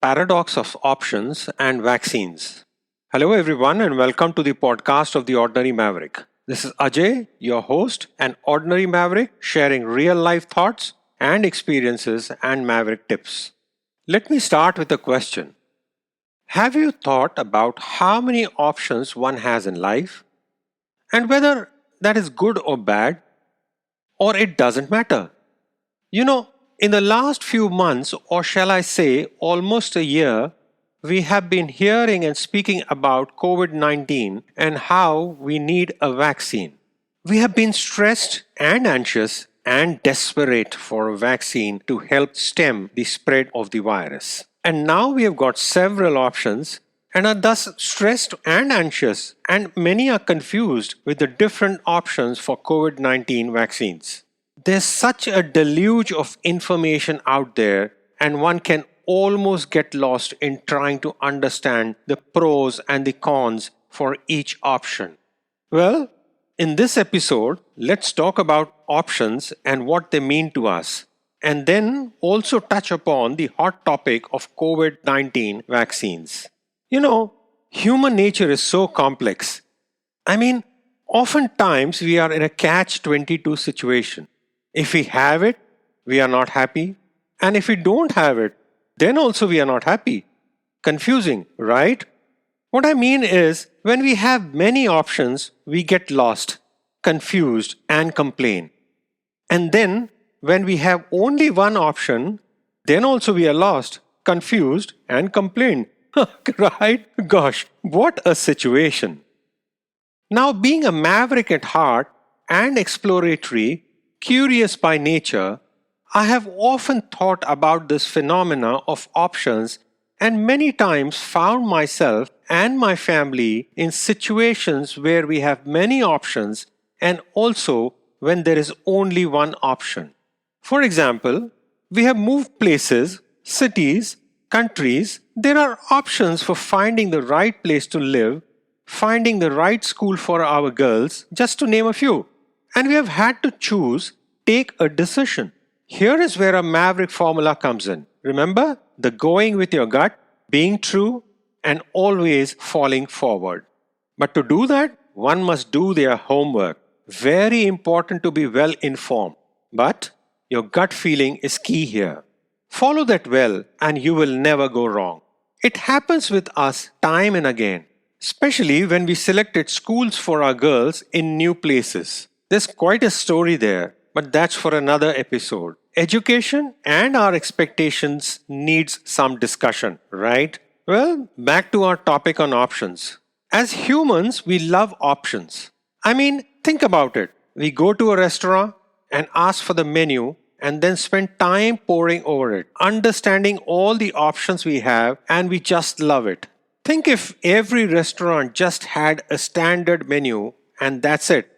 Paradox of Options and Vaccines. Hello, everyone, and welcome to the podcast of The Ordinary Maverick. This is Ajay, your host, an ordinary maverick sharing real life thoughts and experiences and maverick tips. Let me start with a question. Have you thought about how many options one has in life and whether that is good or bad, or it doesn't matter? In the last few months, or shall I say almost a year, we have been hearing and speaking about COVID 19 and how we need a vaccine. We have been stressed and anxious and desperate for a vaccine to help stem the spread of the virus. And now we have got several options and are thus stressed and anxious, and many are confused with the different options for COVID 19 vaccines. There's such a deluge of information out there, and one can almost get lost in trying to understand the pros and the cons for each option. Well, in this episode, let's talk about options and what they mean to us, and then also touch upon the hot topic of COVID 19 vaccines. Human nature is so complex. Oftentimes we are in a catch 22 situation. If we have it, we are not happy. And if we don't have it, then also we are not happy. Confusing, right? What I mean is, when we have many options, we get lost, confused, and complain. And then, when we have only one option, then also we are lost, confused, and complain. Right? Gosh, what a situation. Now, being a maverick at heart and exploratory, curious by nature, I have often thought about this phenomena of options and many times found myself and my family in situations where we have many options and also when there is only one option. For example, we have moved places, cities, countries. There are options for finding the right place to live, finding the right school for our girls, just to name a few. And we have had to choose, take a decision. Here is where a maverick formula comes in. Remember, the going with your gut, being true, and always falling forward. But to do that, one must do their homework. Very important to be well informed. But your gut feeling is key here. Follow that well, and you will never go wrong. It happens with us time and again, especially when we selected schools for our girls in new places. There's quite a story there, but that's for another episode. Education and our expectations needs some discussion, right? Well, back to our topic on options. As humans, we love options. Think about it. We go to a restaurant and ask for the menu and then spend time poring over it, understanding all the options we have, and we just love it. Think if every restaurant just had a standard menu and that's it.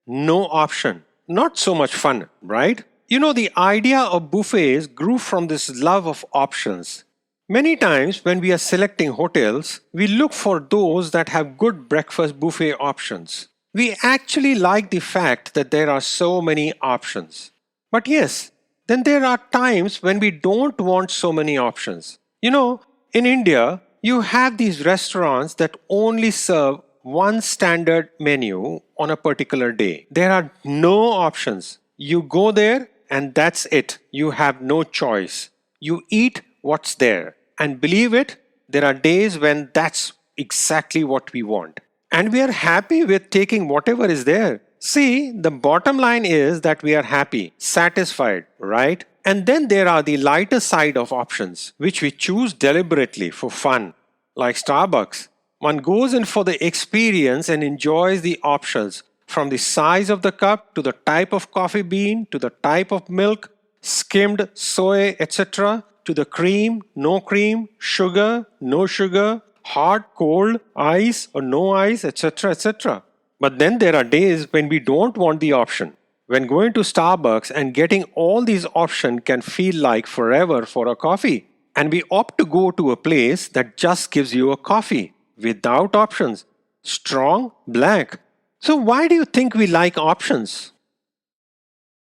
No option. Not so much fun, right? The idea of buffets grew from this love of options. Many times when we are selecting hotels, we look for those that have good breakfast buffet options. We actually like the fact that there are so many options. But yes, then there are times when we don't want so many options. In India, you have these restaurants that only serve one standard menu on a particular day. There are no options. You go there and that's it. You have no choice. You eat what's there. And believe it, there are days when that's exactly what we want. And we are happy with taking whatever is there. See, the bottom line is that we are happy, satisfied, right? And then there are the lighter side of options, which we choose deliberately for fun, like Starbucks. One goes in for the experience and enjoys the options, from the size of the cup to the type of coffee bean to the type of milk, skimmed, soy, etc., to the cream, no cream, sugar, no sugar, hot, cold, ice or no ice, etc., etc. But then there are days when we don't want the option. When going to Starbucks and getting all these options can feel like forever for a coffee. And we opt to go to a place that just gives you a coffee without options. Strong, black. So why do you think we like options?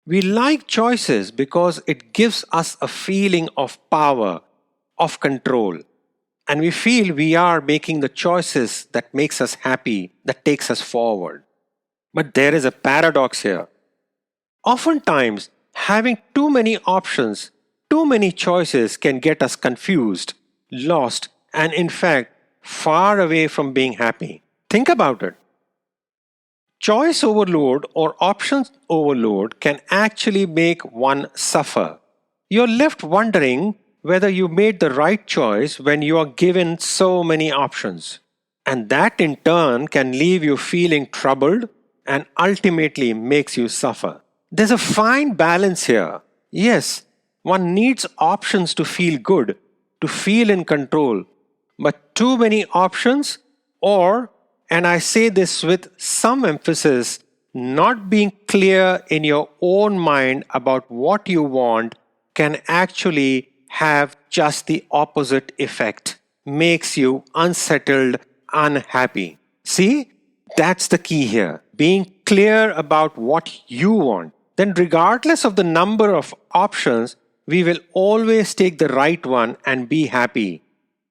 We like choices because it gives us a feeling of power, of control. And we feel we are making the choices that makes us happy, that takes us forward. But there is a paradox here. Oftentimes, having too many options, too many choices can get us confused, lost, and in fact, far away from being happy. Think about it. Choice overload or options overload can actually make one suffer. You're left wondering whether you made the right choice when you are given so many options. And that in turn can leave you feeling troubled and ultimately makes you suffer. There's a fine balance here. Yes, one needs options to feel good, to feel in control, but too many options, or, and I say this with some emphasis, not being clear in your own mind about what you want can actually have just the opposite effect, makes you unsettled, unhappy. See, that's the key here. Being clear about what you want. Then, regardless of the number of options, we will always take the right one and be happy,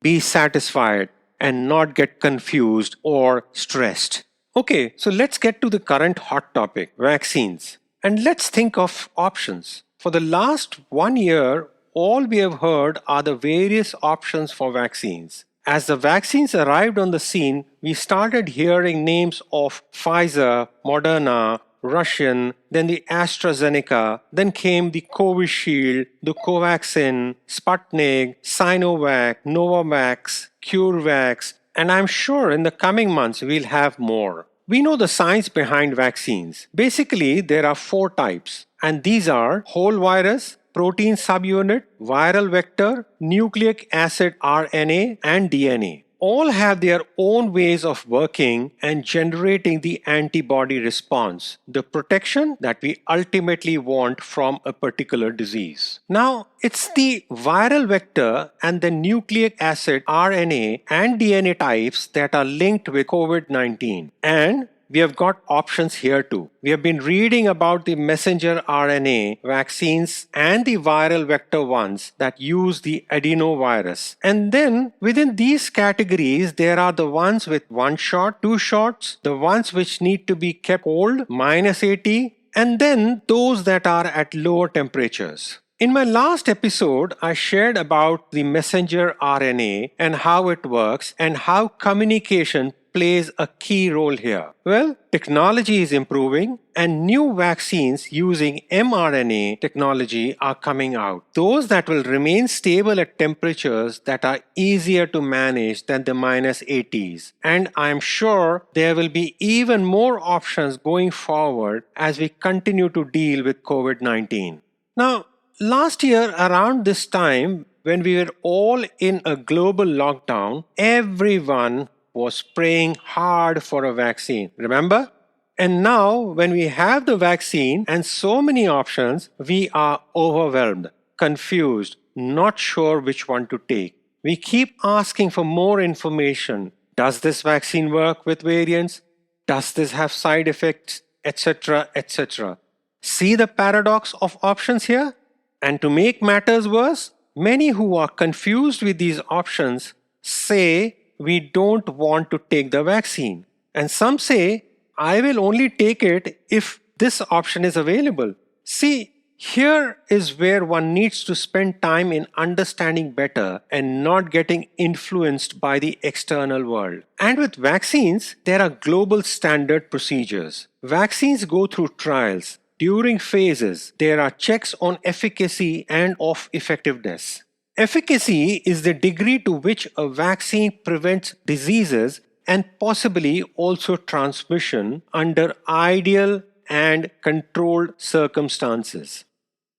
be satisfied, and not get confused or stressed. Okay, so let's get to the current hot topic, vaccines. And let's think of options. For the last 1 year, all we have heard are the various options for vaccines. As the vaccines arrived on the scene, we started hearing names of Pfizer, Moderna, Russian, then the AstraZeneca, then came the Covishield, the Covaxin, Sputnik, Sinovac, Novavax, CureVac, and I'm sure in the coming months we'll have more. We know the science behind vaccines. Basically, there are 4 types, and these are whole virus, protein subunit, viral vector, nucleic acid RNA, and DNA. All have their own ways of working and generating the antibody response, the protection that we ultimately want from a particular disease. Now, it's the viral vector and the nucleic acid RNA and DNA types that are linked with COVID-19. And we have got options here too. We have been reading about the messenger RNA vaccines and the viral vector ones that use the adenovirus. And then within these categories, there are the ones with 1 shot, 2 shots, the ones which need to be kept cold, -80, and then those that are at lower temperatures. In my last episode, I shared about the messenger RNA and how it works and how communication plays a key role here. Well, technology is improving and new vaccines using mRNA technology are coming out. Those that will remain stable at temperatures that are easier to manage than the -80s. And I'm sure there will be even more options going forward as we continue to deal with COVID-19. Now, last year around this time, when we were all in a global lockdown, everyone was praying hard for a vaccine. Remember? And now, when we have the vaccine and so many options, we are overwhelmed, confused, not sure which one to take. We keep asking for more information. Does this vaccine work with variants? Does this have side effects? Etc. etc. See the paradox of options here? And to make matters worse, many who are confused with these options say we don't want to take the vaccine. And some say, I will only take it if this option is available. See, here is where one needs to spend time in understanding better and not getting influenced by the external world. And with vaccines, there are global standard procedures. Vaccines go through trials. During phases, there are checks on efficacy and of effectiveness. Efficacy is the degree to which a vaccine prevents diseases and possibly also transmission under ideal and controlled circumstances.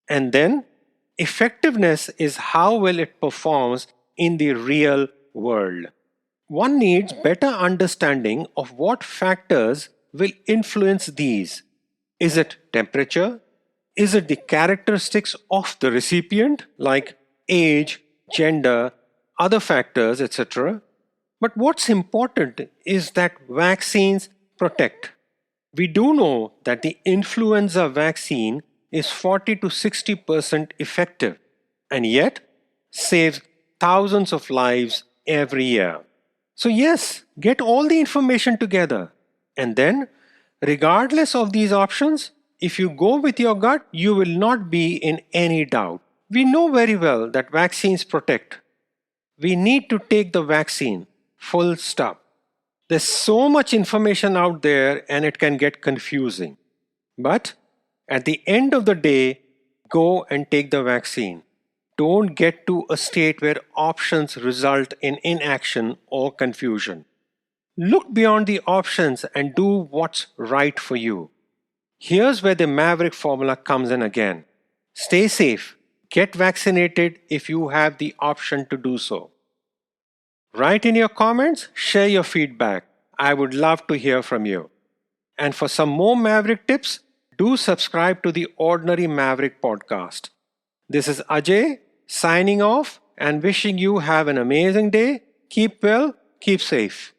And then, effectiveness is how well it performs in the real world. One needs better understanding of what factors will influence these. Is it temperature? Is it the characteristics of the recipient, like age, gender, other factors, etc.? But what's important is that vaccines protect. We do know that the influenza vaccine is 40 to 60% effective and yet saves thousands of lives every year. So, yes, get all the information together. And then, regardless of these options, if you go with your gut, you will not be in any doubt. We know very well that vaccines protect. We need to take the vaccine, full stop. There's so much information out there and it can get confusing. But at the end of the day, go and take the vaccine. Don't get to a state where options result in inaction or confusion. Look beyond the options and do what's right for you. Here's where the Maverick formula comes in again. Stay safe. Get vaccinated if you have the option to do so. Write in your comments, share your feedback. I would love to hear from you. And for some more Maverick tips, do subscribe to the Ordinary Maverick podcast. This is Ajay signing off and wishing you have an amazing day. Keep well, keep safe.